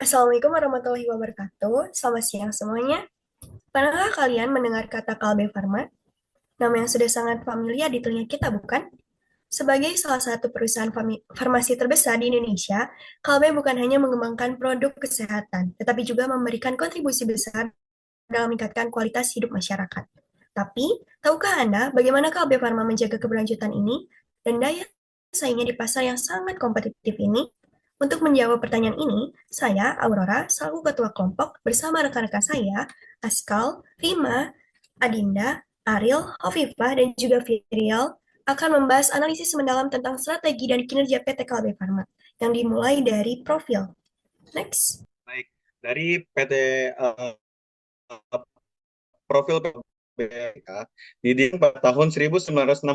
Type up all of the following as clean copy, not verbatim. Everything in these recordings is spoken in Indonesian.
Assalamualaikum warahmatullahi wabarakatuh. Selamat siang semuanya. Pernahkah kalian mendengar kata Kalbe Farma? Nama yang sudah sangat familiar di telinga kita, bukan? Sebagai salah satu perusahaan farmasi terbesar di Indonesia, Kalbe bukan hanya mengembangkan produk kesehatan, tetapi juga memberikan kontribusi besar dalam meningkatkan kualitas hidup masyarakat. Tapi, tahukah Anda bagaimana Kalbe Farma menjaga keberlanjutan ini dan daya saingnya di pasar yang sangat kompetitif ini? Untuk menjawab pertanyaan ini, saya, Aurora, selaku ketua kelompok, bersama rekan-rekan saya, Askal, Rima, Adinda, Ariel, Hovifah, dan juga Virial, akan membahas analisis mendalam tentang strategi dan kinerja PT Kalbe Farma, yang dimulai dari profil. Next. Baik, dari PT Profil PBK didirikan pada tahun 1966.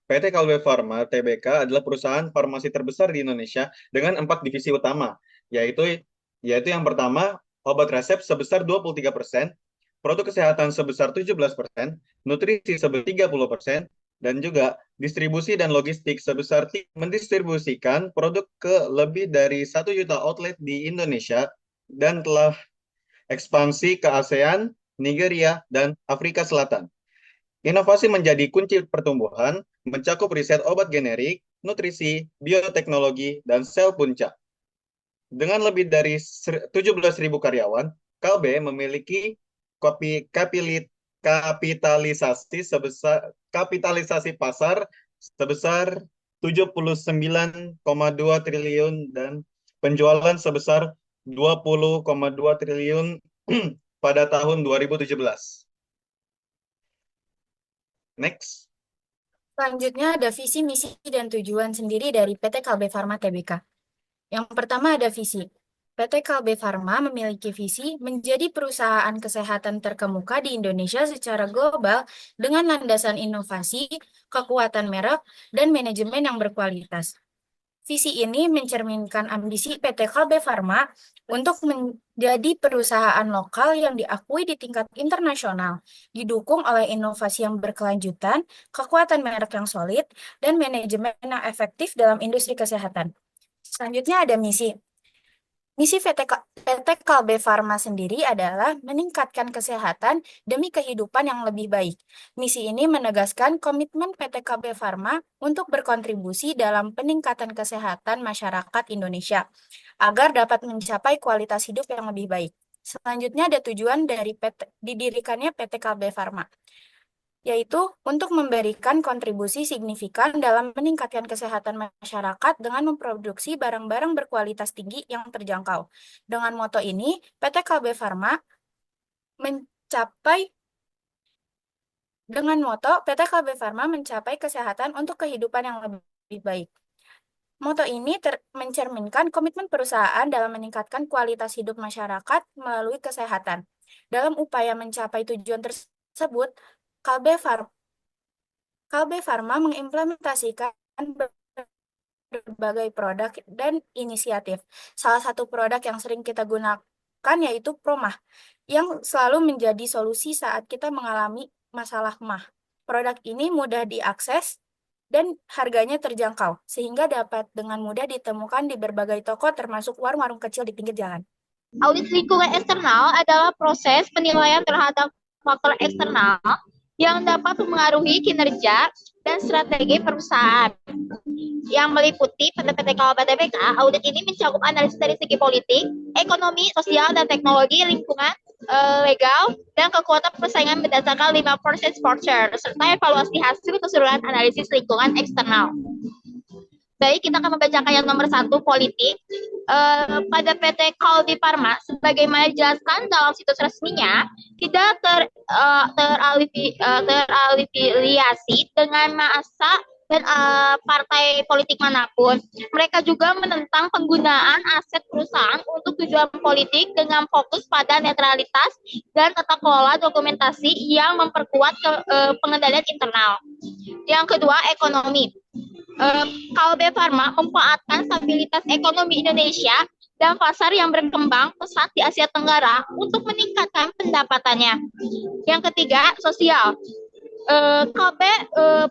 PT Kalbe Farma Tbk adalah perusahaan farmasi terbesar di Indonesia dengan 4 divisi utama, yaitu yang pertama, obat resep sebesar 23%, produk kesehatan sebesar 17%, nutrisi sebesar 30%, dan juga distribusi dan logistik sebesar mendistribusikan produk ke lebih dari 1 juta outlet di Indonesia dan telah ekspansi ke ASEAN, Nigeria, dan Afrika Selatan. Inovasi menjadi kunci pertumbuhan, mencakup riset obat generik, nutrisi, bioteknologi, dan sel punca. Dengan lebih dari 17.000 karyawan, Kalbe memiliki kapitalisasi pasar sebesar 79,2 triliun dan penjualan sebesar 20,2 triliun pada tahun 2017. Next. Selanjutnya ada visi, misi, dan tujuan sendiri dari PT Kalbe Farma Tbk. Yang pertama ada visi. PT Kalbe Farma memiliki visi menjadi perusahaan kesehatan terkemuka di Indonesia secara global dengan landasan inovasi, kekuatan merek, dan manajemen yang berkualitas. Visi ini mencerminkan ambisi PT Kalbe Farma untuk menjadi perusahaan lokal yang diakui di tingkat internasional, didukung oleh inovasi yang berkelanjutan, kekuatan merek yang solid, dan manajemen yang efektif dalam industri kesehatan. Selanjutnya ada misi. Misi PT Kalbe Farma sendiri adalah meningkatkan kesehatan demi kehidupan yang lebih baik. Misi ini menegaskan komitmen PT Kalbe Farma untuk berkontribusi dalam peningkatan kesehatan masyarakat Indonesia agar dapat mencapai kualitas hidup yang lebih baik. Selanjutnya ada tujuan dari didirikannya PT Kalbe Farma, yaitu untuk memberikan kontribusi signifikan dalam meningkatkan kesehatan masyarakat dengan memproduksi barang-barang berkualitas tinggi yang terjangkau. Dengan moto ini, PT Kalbe Farma mencapai kesehatan untuk kehidupan yang lebih baik. Moto ini mencerminkan komitmen perusahaan dalam meningkatkan kualitas hidup masyarakat melalui kesehatan. Dalam upaya mencapai tujuan tersebut, Kalbe Farma mengimplementasikan berbagai produk dan inisiatif. Salah satu produk yang sering kita gunakan yaitu Promah, yang selalu menjadi solusi saat kita mengalami masalah MAH. Produk ini mudah diakses dan harganya terjangkau, sehingga dapat dengan mudah ditemukan di berbagai toko termasuk warung-warung kecil di pinggir jalan. Audit lingkungan eksternal adalah proses penilaian terhadap faktor eksternal yang dapat mempengaruhi kinerja dan strategi perusahaan. Yang meliputi pada PT Kalbe Tbk, audit ini mencakup analisis dari segi politik, ekonomi, sosial, dan teknologi lingkungan, legal, dan kekuatan persaingan berdasarkan 5% Porter, serta evaluasi hasil keseluruhan analisis lingkungan eksternal. Baik, kita akan membacakan yang nomor 1, politik. Pada PT Kalbe Farma, sebagaimana dijelaskan dalam situs resminya, tidak terafiliasi dengan massa dan partai politik manapun. Mereka juga menentang penggunaan aset perusahaan untuk tujuan politik dengan fokus pada netralitas dan tata kelola dokumentasi yang memperkuat pengendalian internal. Yang kedua, ekonomi. Kalbe Farma memanfaatkan stabilitas ekonomi Indonesia dan pasar yang berkembang pesat di Asia Tenggara untuk meningkatkan pendapatannya. Yang ketiga, sosial. KB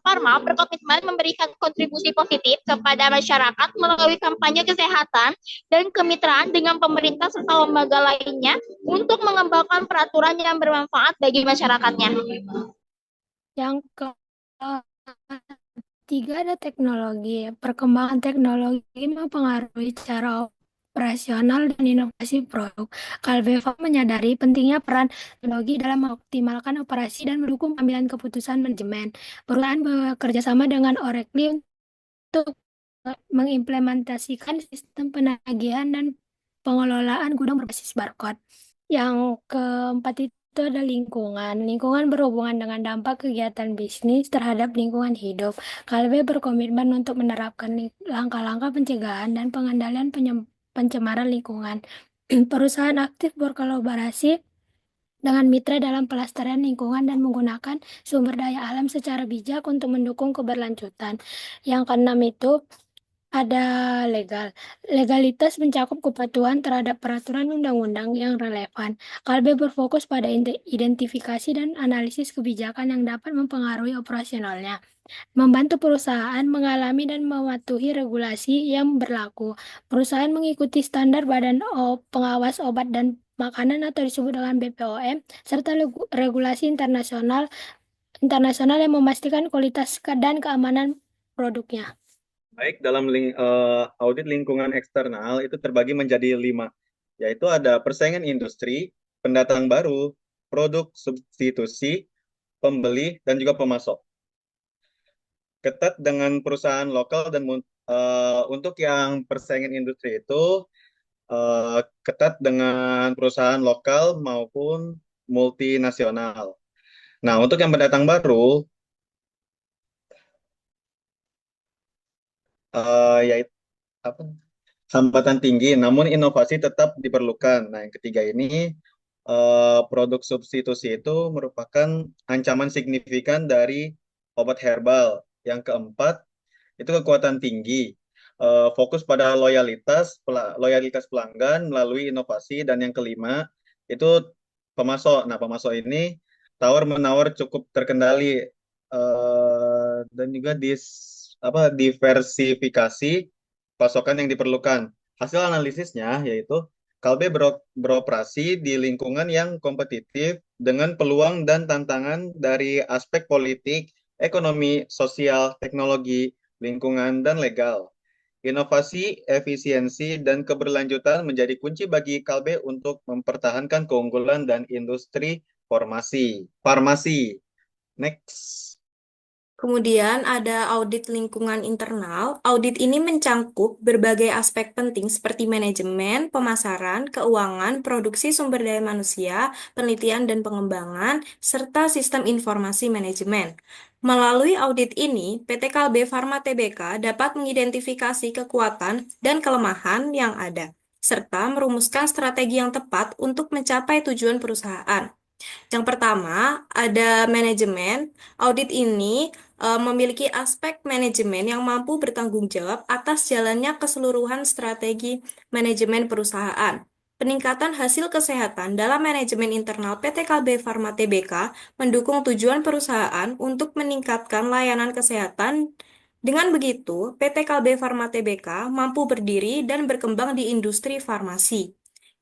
Pharma berkomitmen memberikan kontribusi positif kepada masyarakat melalui kampanye kesehatan dan kemitraan dengan pemerintah serta lembaga lainnya untuk mengembangkan peraturan yang bermanfaat bagi masyarakatnya. Yang ketiga ada teknologi. Perkembangan teknologi mempengaruhi cara operasional dan inovasi produk. Kalbeva menyadari pentingnya peran teknologi dalam mengoptimalkan operasi dan mendukung pengambilan keputusan manajemen. Perusahaan bekerja sama dengan Oracle untuk mengimplementasikan sistem penagihan dan pengelolaan gudang berbasis barcode. Yang keempat itu ada lingkungan. Lingkungan berhubungan dengan dampak kegiatan bisnis terhadap lingkungan hidup. Kalbe berkomitmen untuk menerapkan langkah-langkah pencegahan dan pengendalian pencemaran lingkungan. Perusahaan aktif berkolaborasi dengan mitra dalam pelestarian lingkungan dan menggunakan sumber daya alam secara bijak untuk mendukung keberlanjutan. Yang keenam itu ada legal. Legalitas mencakup kepatuhan terhadap peraturan undang-undang yang relevan. Kalbe berfokus pada identifikasi dan analisis kebijakan yang dapat mempengaruhi operasionalnya, membantu perusahaan mengalami dan mematuhi regulasi yang berlaku. Perusahaan mengikuti standar Badan Pengawas Obat dan Makanan atau disebut dengan BPOM, serta regulasi internasional yang memastikan kualitas dan keamanan produknya. Baik, dalam audit lingkungan eksternal itu terbagi menjadi 5, yaitu ada persaingan industri, pendatang baru, produk substitusi, pembeli, dan juga pemasok. Ketat dengan perusahaan lokal dan untuk yang persaingan industri itu ketat dengan perusahaan lokal maupun multinasional. Nah, untuk yang pendatang baru, yaitu apa? Hambatan tinggi, namun inovasi tetap diperlukan. Nah, yang ketiga ini produk substitusi itu merupakan ancaman signifikan dari obat herbal. Yang keempat itu kekuatan tinggi, fokus pada loyalitas pelanggan melalui inovasi. Dan yang kelima itu pemasok. Nah, pemasok ini tawar-menawar cukup terkendali dan juga diversifikasi pasokan yang diperlukan. Hasil analisisnya yaitu Kalbe beroperasi di lingkungan yang kompetitif dengan peluang dan tantangan dari aspek politik, ekonomi, sosial, teknologi, lingkungan, dan legal. Inovasi, efisiensi, dan keberlanjutan menjadi kunci bagi Kalbe untuk mempertahankan keunggulan dan industri farmasi. Next. Kemudian ada audit lingkungan internal. Audit ini mencangkup berbagai aspek penting seperti manajemen, pemasaran, keuangan, produksi sumber daya manusia, penelitian dan pengembangan, serta sistem informasi manajemen. Melalui audit ini, PT Kalbe Farma Tbk dapat mengidentifikasi kekuatan dan kelemahan yang ada, serta merumuskan strategi yang tepat untuk mencapai tujuan perusahaan. Yang pertama, ada manajemen. Audit ini memiliki aspek manajemen yang mampu bertanggung jawab atas jalannya keseluruhan strategi manajemen perusahaan. Peningkatan hasil kesehatan dalam manajemen internal PT Kalbe Farma Tbk mendukung tujuan perusahaan untuk meningkatkan layanan kesehatan. Dengan begitu, PT Kalbe Farma Tbk mampu berdiri dan berkembang di industri farmasi.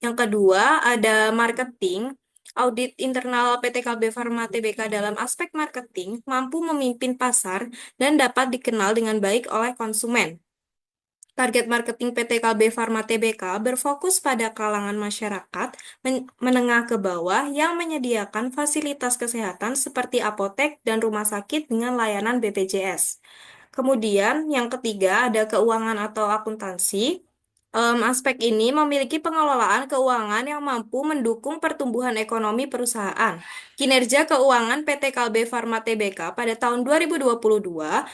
Yang kedua, ada marketing. Audit internal PT KB Farma Tbk dalam aspek marketing mampu memimpin pasar dan dapat dikenal dengan baik oleh konsumen. Target marketing PT KB Farma Tbk berfokus pada kalangan masyarakat menengah ke bawah yang menyediakan fasilitas kesehatan seperti apotek dan rumah sakit dengan layanan BPJS. Kemudian yang ketiga ada keuangan atau akuntansi. Aspek ini memiliki pengelolaan keuangan yang mampu mendukung pertumbuhan ekonomi perusahaan. Kinerja keuangan PT Kalbe Farma Tbk pada tahun 2022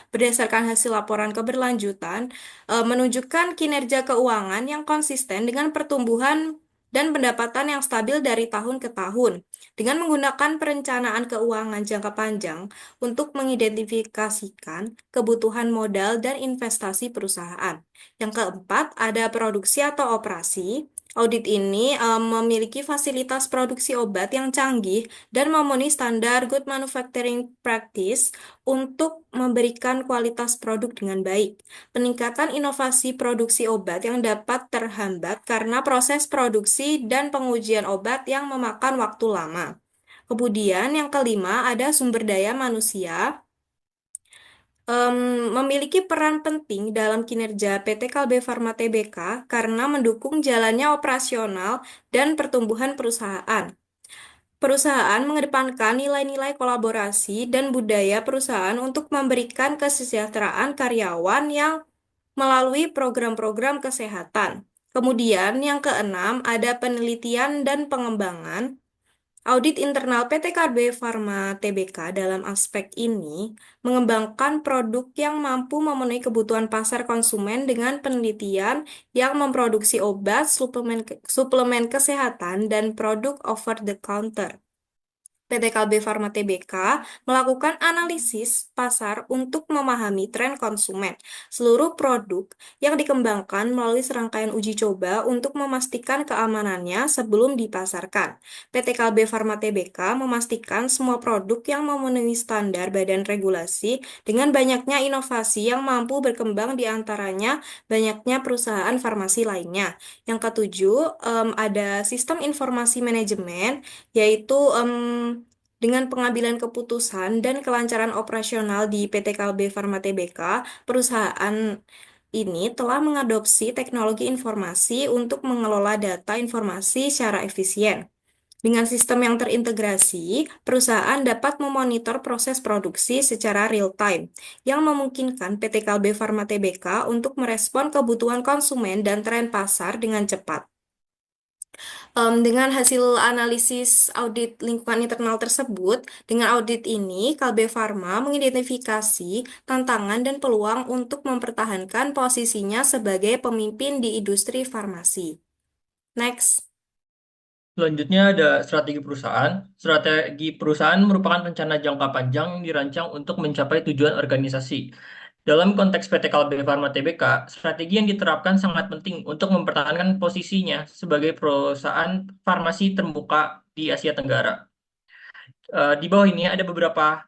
berdasarkan hasil laporan keberlanjutan menunjukkan kinerja keuangan yang konsisten dengan pertumbuhan dan pendapatan yang stabil dari tahun ke tahun, dengan menggunakan perencanaan keuangan jangka panjang untuk mengidentifikasikan kebutuhan modal dan investasi perusahaan. Yang keempat, ada produksi atau operasi. Audit ini memiliki fasilitas produksi obat yang canggih dan memenuhi standar Good Manufacturing Practice untuk memberikan kualitas produk dengan baik. Peningkatan inovasi produksi obat yang dapat terhambat karena proses produksi dan pengujian obat yang memakan waktu lama. Kemudian yang kelima ada sumber daya manusia memiliki peran penting dalam kinerja PT Kalbe Farma Tbk karena mendukung jalannya operasional dan pertumbuhan perusahaan. Perusahaan mengedepankan nilai-nilai kolaborasi dan budaya perusahaan untuk memberikan kesejahteraan karyawan yang melalui program-program kesehatan. Kemudian yang keenam ada penelitian dan pengembangan. Audit internal PT Kalbe Farma Tbk dalam aspek ini mengembangkan produk yang mampu memenuhi kebutuhan pasar konsumen dengan penelitian yang memproduksi obat, suplemen kesehatan, dan produk over the counter. PT Kalbe Farma Tbk melakukan analisis pasar untuk memahami tren konsumen. Seluruh produk yang dikembangkan melalui serangkaian uji coba untuk memastikan keamanannya sebelum dipasarkan. PT Kalbe Farma Tbk memastikan semua produk yang memenuhi standar badan regulasi dengan banyaknya inovasi yang mampu berkembang di antaranya banyaknya perusahaan farmasi lainnya. Yang ketujuh, ada sistem informasi manajemen, yaitu dengan pengambilan keputusan dan kelancaran operasional di PT Kalbe Farma Tbk, perusahaan ini telah mengadopsi teknologi informasi untuk mengelola data informasi secara efisien. Dengan sistem yang terintegrasi, perusahaan dapat memonitor proses produksi secara real-time, yang memungkinkan PT Kalbe Farma Tbk untuk merespon kebutuhan konsumen dan tren pasar dengan cepat. Dengan hasil analisis audit lingkungan internal tersebut, dengan audit ini, Kalbe Farma mengidentifikasi tantangan dan peluang untuk mempertahankan posisinya sebagai pemimpin di industri farmasi. Next. Selanjutnya ada strategi perusahaan. Strategi perusahaan merupakan rencana jangka panjang yang dirancang untuk mencapai tujuan organisasi. Dalam konteks PT Kalbe Farma Tbk, strategi yang diterapkan sangat penting untuk mempertahankan posisinya sebagai perusahaan farmasi terbuka di Asia Tenggara. Di bawah ini ada beberapa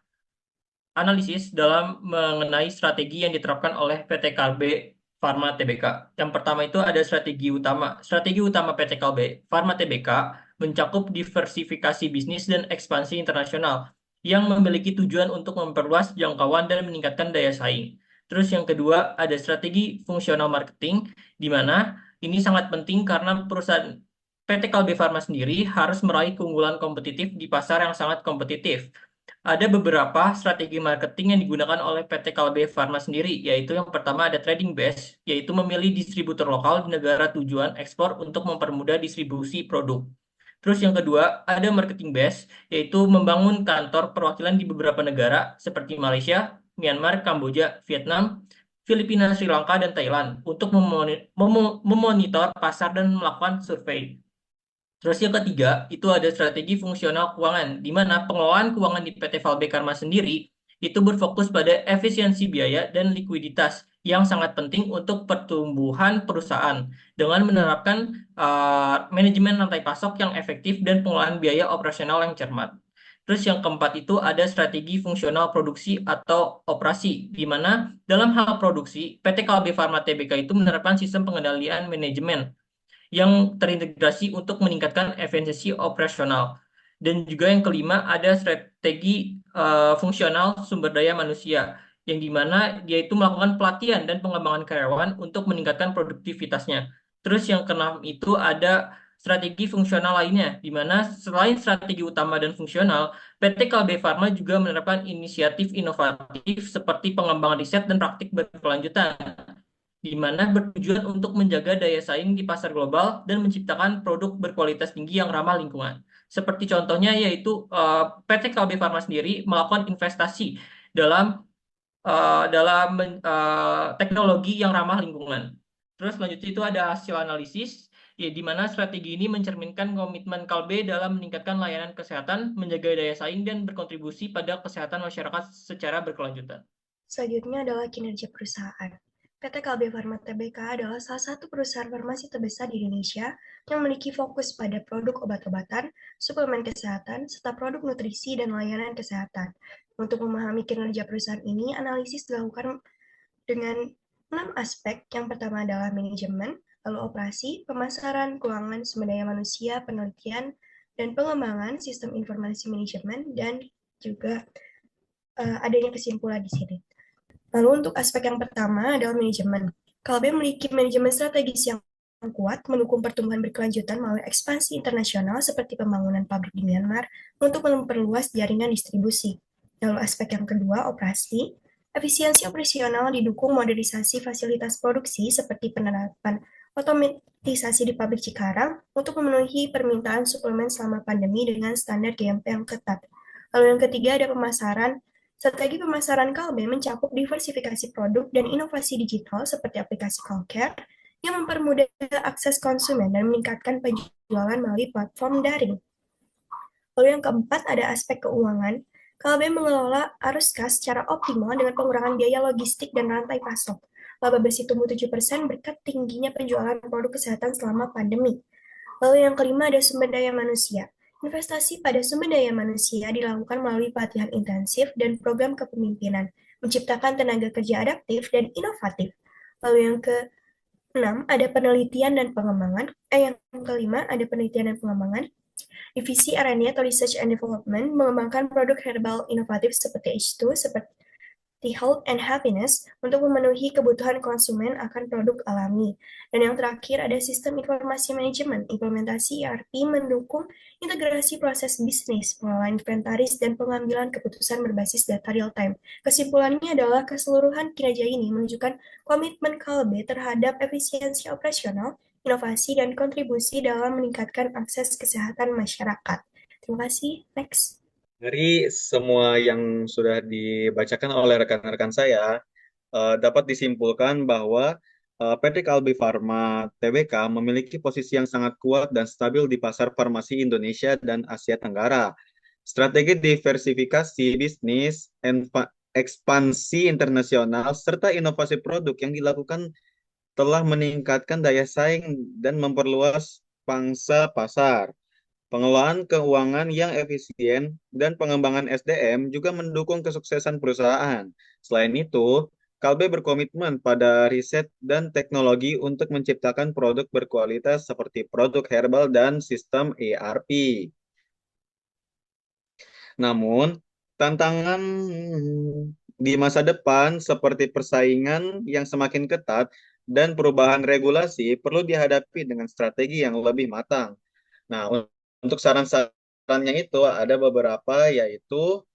analisis dalam mengenai strategi yang diterapkan oleh PT Kalbe Farma Tbk. Yang pertama itu ada strategi utama. Strategi utama PT Kalbe Farma Tbk mencakup diversifikasi bisnis dan ekspansi internasional yang memiliki tujuan untuk memperluas jangkauan dan meningkatkan daya saing. Terus yang kedua ada strategi fungsional marketing, di mana ini sangat penting karena perusahaan PT Kalbe Farma sendiri harus meraih keunggulan kompetitif di pasar yang sangat kompetitif. Ada beberapa strategi marketing yang digunakan oleh PT Kalbe Farma sendiri, yaitu yang pertama ada trading base, yaitu memilih distributor lokal di negara tujuan ekspor untuk mempermudah distribusi produk. Terus yang kedua ada marketing base, yaitu membangun kantor perwakilan di beberapa negara seperti Malaysia, Myanmar, Kamboja, Vietnam, Filipina, Sri Lanka, dan Thailand untuk memonitor pasar dan melakukan survei. Terus yang ketiga, itu ada strategi fungsional keuangan, di mana pengelolaan keuangan di PT Kalbe Farma sendiri itu berfokus pada efisiensi biaya dan likuiditas yang sangat penting untuk pertumbuhan perusahaan dengan menerapkan manajemen rantai pasok yang efektif dan pengelolaan biaya operasional yang cermat. Terus yang keempat itu ada strategi fungsional produksi atau operasi, di mana dalam hal produksi, PT Kalbe Farma Tbk itu menerapkan sistem pengendalian manajemen yang terintegrasi untuk meningkatkan efisiensi operasional. Dan juga yang kelima ada strategi fungsional sumber daya manusia, yang dimana dia itu melakukan pelatihan dan pengembangan karyawan untuk meningkatkan produktivitasnya. Terus yang keenam itu ada strategi fungsional lainnya, di mana selain strategi utama dan fungsional, PT Kalbe Farma juga menerapkan inisiatif inovatif seperti pengembangan riset dan praktik berkelanjutan, di mana bertujuan untuk menjaga daya saing di pasar global dan menciptakan produk berkualitas tinggi yang ramah lingkungan. Seperti contohnya yaitu PT Kalbe Farma sendiri melakukan investasi dalam teknologi yang ramah lingkungan. Terus selanjutnya itu ada hasil analisis, ya, di mana strategi ini mencerminkan komitmen Kalbe dalam meningkatkan layanan kesehatan, menjaga daya saing, dan berkontribusi pada kesehatan masyarakat secara berkelanjutan. Selanjutnya adalah kinerja perusahaan. PT Kalbe Farma Tbk adalah salah satu perusahaan farmasi terbesar di Indonesia yang memiliki fokus pada produk obat-obatan, suplemen kesehatan, serta produk nutrisi dan layanan kesehatan. Untuk memahami kinerja perusahaan ini, analisis dilakukan dengan 6 aspek. Yang pertama adalah manajemen, lalu operasi, pemasaran, keuangan, sumber daya manusia, penelitian, dan pengembangan sistem informasi manajemen, dan juga adanya kesimpulan di sini. Lalu untuk aspek yang pertama adalah manajemen. Kalbe memiliki manajemen strategis yang kuat mendukung pertumbuhan berkelanjutan melalui ekspansi internasional seperti pembangunan pabrik di Myanmar untuk memperluas jaringan distribusi. Lalu aspek yang kedua, operasi. Efisiensi operasional didukung modernisasi fasilitas produksi seperti penerapan otomatisasi di pabrik Cikarang untuk memenuhi permintaan suplemen selama pandemi dengan standar GMP yang ketat. Lalu yang ketiga ada pemasaran. Strategi pemasaran Kalbe mencakup diversifikasi produk dan inovasi digital seperti aplikasi Callcare yang mempermudah akses konsumen dan meningkatkan penjualan melalui platform daring. Lalu yang keempat ada aspek keuangan. Kalbe mengelola arus kas secara optimal dengan pengurangan biaya logistik dan rantai pasok. Laba bersih tumbuh 7% berkat tingginya penjualan produk kesehatan selama pandemi. Lalu yang kelima ada sumber daya manusia. Investasi pada sumber daya manusia dilakukan melalui pelatihan intensif dan program kepemimpinan, menciptakan tenaga kerja adaptif dan inovatif. Lalu yang keenam ada penelitian dan pengembangan. Yang kelima ada penelitian dan pengembangan. Divisi R&D atau Research and Development mengembangkan produk herbal inovatif seperti H2, seperti Health and Happiness untuk memenuhi kebutuhan konsumen akan produk alami. Dan yang terakhir ada sistem informasi manajemen, implementasi ERP mendukung integrasi proses bisnis, pengelolaan inventaris, dan pengambilan keputusan berbasis data real-time. Kesimpulannya adalah keseluruhan kinerja ini menunjukkan komitmen Kalbe terhadap efisiensi operasional, inovasi, dan kontribusi dalam meningkatkan akses kesehatan masyarakat. Terima kasih. Next. Dari semua yang sudah dibacakan oleh rekan-rekan saya, dapat disimpulkan bahwa PT Kalbe Farma Tbk memiliki posisi yang sangat kuat dan stabil di pasar farmasi Indonesia dan Asia Tenggara. Strategi diversifikasi bisnis, ekspansi internasional, serta inovasi produk yang dilakukan telah meningkatkan daya saing dan memperluas pangsa pasar. Pengelolaan keuangan yang efisien dan pengembangan SDM juga mendukung kesuksesan perusahaan. Selain itu, Kalbe berkomitmen pada riset dan teknologi untuk menciptakan produk berkualitas seperti produk herbal dan sistem ERP. Namun, tantangan di masa depan seperti persaingan yang semakin ketat dan perubahan regulasi perlu dihadapi dengan strategi yang lebih matang. Nah, untuk saran-sarannya itu ada beberapa, yaitu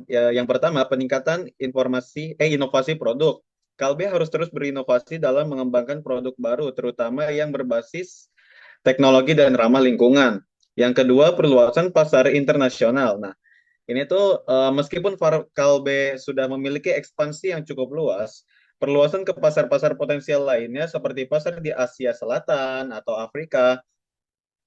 yang pertama peningkatan inovasi produk. Kalbe harus terus berinovasi dalam mengembangkan produk baru, terutama yang berbasis teknologi dan ramah lingkungan. Yang kedua, perluasan pasar internasional. Nah, ini tuh meskipun Kalbe sudah memiliki ekspansi yang cukup luas, perluasan ke pasar-pasar potensial lainnya seperti pasar di Asia Selatan atau Afrika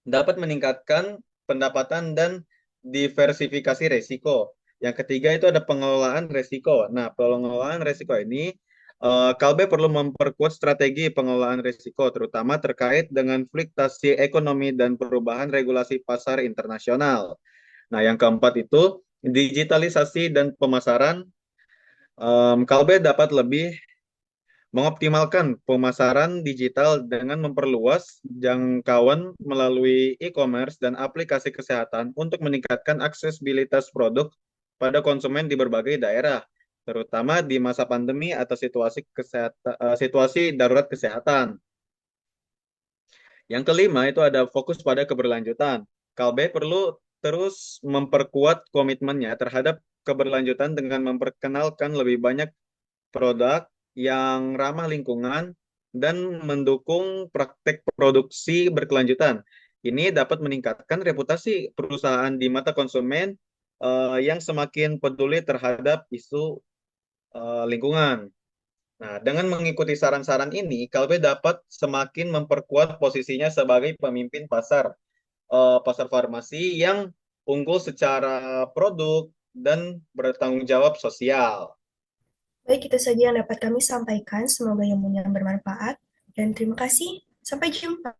dapat meningkatkan pendapatan dan diversifikasi resiko. Yang ketiga itu ada pengelolaan resiko. Nah, pengelolaan resiko ini Kalbe perlu memperkuat strategi pengelolaan risiko, terutama terkait dengan fluktuasi ekonomi dan perubahan regulasi pasar internasional. Nah, yang keempat itu digitalisasi dan pemasaran. Kalbe dapat lebih mengoptimalkan pemasaran digital dengan memperluas jangkauan melalui e-commerce dan aplikasi kesehatan untuk meningkatkan aksesibilitas produk pada konsumen di berbagai daerah, terutama di masa pandemi atau situasi darurat kesehatan. Yang kelima itu ada fokus pada keberlanjutan. Kalbe perlu terus memperkuat komitmennya terhadap keberlanjutan dengan memperkenalkan lebih banyak produk yang ramah lingkungan dan mendukung praktek produksi berkelanjutan. Ini dapat meningkatkan reputasi perusahaan di mata konsumen yang semakin peduli terhadap isu lingkungan. Nah, dengan mengikuti saran-saran ini, Kalbe dapat semakin memperkuat posisinya sebagai pemimpin pasar farmasi yang unggul secara produk dan bertanggung jawab sosial. Baik, itu saja yang dapat kami sampaikan. Semoga ilmunya bermanfaat. Dan terima kasih. Sampai jumpa.